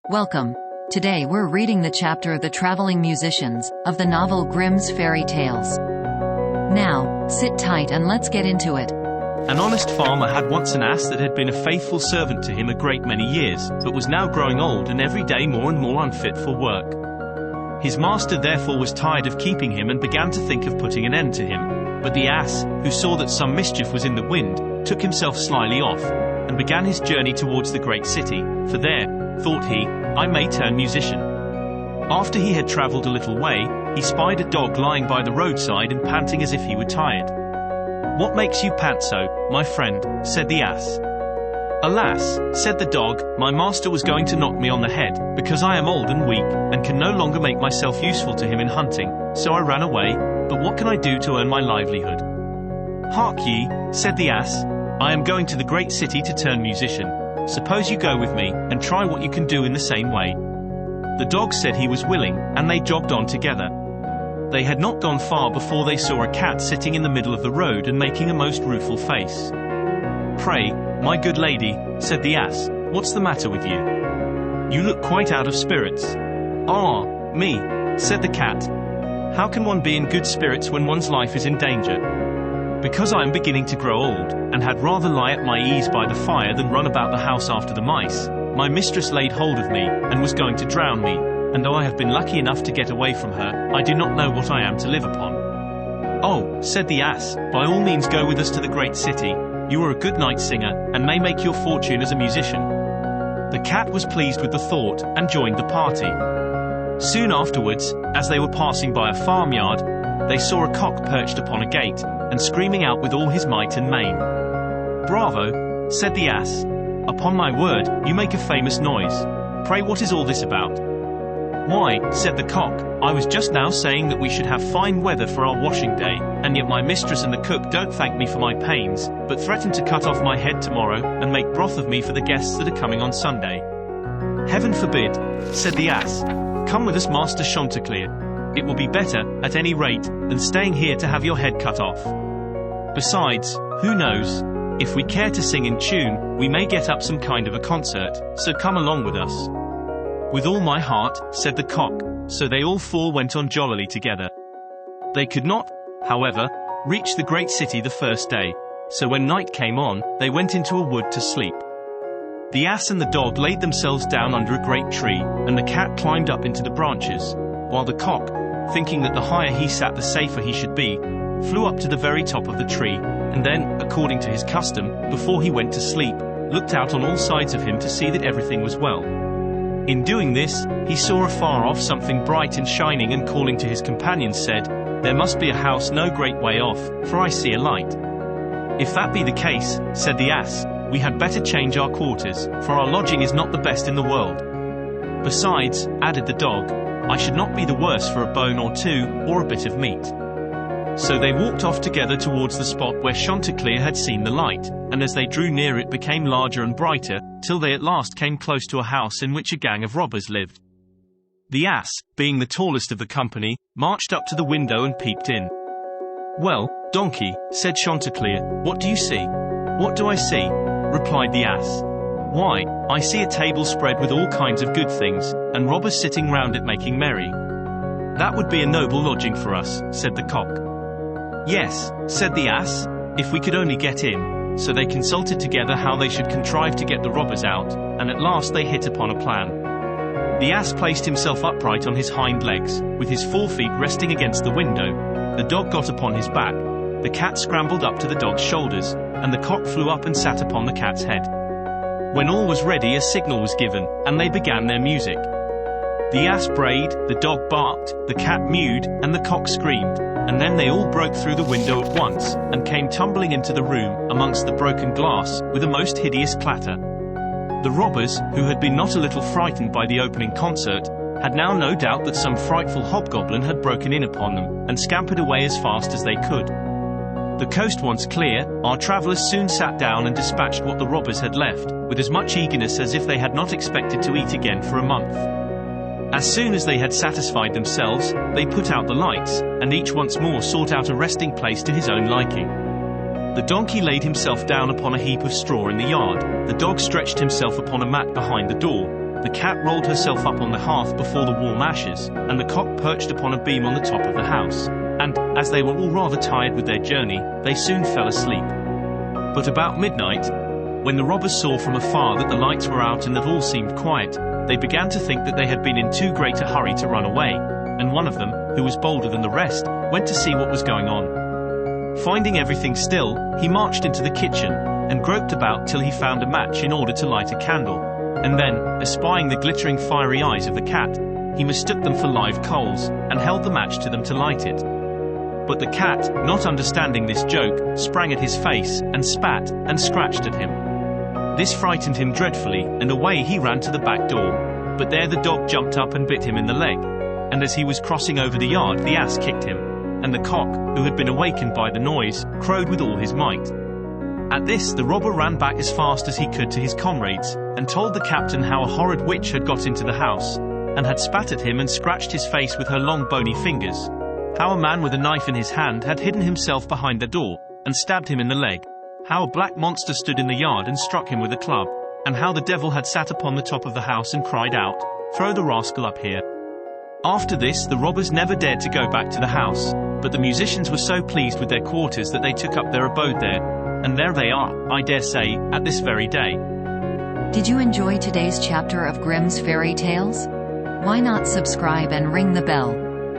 Welcome. Today we're reading the chapter The Traveling Musicians, of the novel Grimm's Fairy Tales. Now, sit tight and let's get into it. An honest farmer had once an ass that had been a faithful servant to him a great many years, but was now growing old and every day more and more unfit for work. His master therefore was tired of keeping him and began to think of putting an end to him. But the ass, who saw that some mischief was in the wind, took himself slyly off, and began his journey towards the great city, for there, thought he, I may turn musician. After he had travelled a little way, he spied a dog lying by the roadside and panting as if he were tired. What makes you pant so, my friend? Said the ass. Alas, said the dog, my master was going to knock me on the head, because I am old and weak, and can no longer make myself useful to him in hunting, so I ran away, but what can I do to earn my livelihood? Hark ye, said the ass, I am going to the great city to turn musician. Suppose you go with me, and try what you can do in the same way. The dog said he was willing, and they jogged on together. They had not gone far before they saw a cat sitting in the middle of the road and making a most rueful face. Pray, my good lady, said the ass, what's the matter with you? You look quite out of spirits. Ah, me, said the cat. How can one be in good spirits when one's life is in danger? Because I am beginning to grow old, and had rather lie at my ease by the fire than run about the house after the mice, my mistress laid hold of me, and was going to drown me, and though I have been lucky enough to get away from her, I do not know what I am to live upon. Oh, said the ass, by all means go with us to the great city, you are a good night singer, and may make your fortune as a musician. The cat was pleased with the thought, and joined the party. Soon afterwards, as they were passing by a farmyard, they saw a cock perched upon a gate, and screaming out with all his might and main. Bravo, said the ass. Upon my word, you make a famous noise. Pray what is all this about? Why, said the cock, I was just now saying that we should have fine weather for our washing day, and yet my mistress and the cook don't thank me for my pains, but threaten to cut off my head tomorrow, and make broth of me for the guests that are coming on Sunday. Heaven forbid, said the ass. Come with us, Master Chanticleer. It will be better, at any rate, than staying here to have your head cut off. Besides, who knows? If we care to sing in tune, we may get up some kind of a concert, so come along with us. With all my heart, said the cock, so they all four went on jollily together. They could not, however, reach the great city the first day, so when night came on, they went into a wood to sleep. The ass and the dog laid themselves down under a great tree, and the cat climbed up into the branches, while the cock, thinking that the higher he sat the safer he should be, flew up to the very top of the tree, and then, according to his custom, before he went to sleep, looked out on all sides of him to see that everything was well. In doing this, he saw afar off something bright and shining, and calling to his companions said, There must be a house no great way off, for I see a light. If that be the case, said the ass, we had better change our quarters, for our lodging is not the best in the world. Besides, added the dog, I should not be the worse for a bone or two, or a bit of meat. So they walked off together towards the spot where Chanticleer had seen the light, and as they drew near it became larger and brighter, till they at last came close to a house in which a gang of robbers lived. The ass, being the tallest of the company, marched up to the window and peeped in. Well, donkey, said Chanticleer, what do you see? What do I see? Replied the ass. Why, I see a table spread with all kinds of good things, and robbers sitting round it making merry. That would be a noble lodging for us, said the cock. Yes, said the ass, if we could only get in. So they consulted together how they should contrive to get the robbers out, and at last they hit upon a plan. The ass placed himself upright on his hind legs, with his forefeet resting against the window. The dog got upon his back, the cat scrambled up to the dog's shoulders, and the cock flew up and sat upon the cat's head. When all was ready, a signal was given, and they began their music. The ass brayed, the dog barked, the cat mewed, and the cock screamed, and then they all broke through the window at once, and came tumbling into the room, amongst the broken glass, with a most hideous clatter. The robbers, who had been not a little frightened by the opening concert, had now no doubt that some frightful hobgoblin had broken in upon them, and scampered away as fast as they could. The coast once clear, our travellers soon sat down and dispatched what the robbers had left, with as much eagerness as if they had not expected to eat again for a month. As soon as they had satisfied themselves, they put out the lights, and each once more sought out a resting place to his own liking. The donkey laid himself down upon a heap of straw in the yard, the dog stretched himself upon a mat behind the door, the cat rolled herself up on the hearth before the warm ashes, and the cock perched upon a beam on the top of the house. And, as they were all rather tired with their journey, they soon fell asleep. But about midnight, when the robbers saw from afar that the lights were out and that all seemed quiet, they began to think that they had been in too great a hurry to run away, and one of them, who was bolder than the rest, went to see what was going on. Finding everything still, he marched into the kitchen, and groped about till he found a match in order to light a candle, and then, espying the glittering fiery eyes of the cat, he mistook them for live coals, and held the match to them to light it. But the cat, not understanding this joke, sprang at his face, and spat, and scratched at him. This frightened him dreadfully, and away he ran to the back door. But there the dog jumped up and bit him in the leg. And as he was crossing over the yard, the ass kicked him. And the cock, who had been awakened by the noise, crowed with all his might. At this the robber ran back as fast as he could to his comrades, and told the captain how a horrid witch had got into the house, and had spat at him and scratched his face with her long bony fingers. How a man with a knife in his hand had hidden himself behind the door, and stabbed him in the leg. How a black monster stood in the yard and struck him with a club, and how the devil had sat upon the top of the house and cried out, "Throw the rascal up here." After this the robbers never dared to go back to the house, but the musicians were so pleased with their quarters that they took up their abode there, and there they are, I dare say, at this very day. Did you enjoy today's chapter of Grimm's Fairy Tales? Why not subscribe and ring the bell?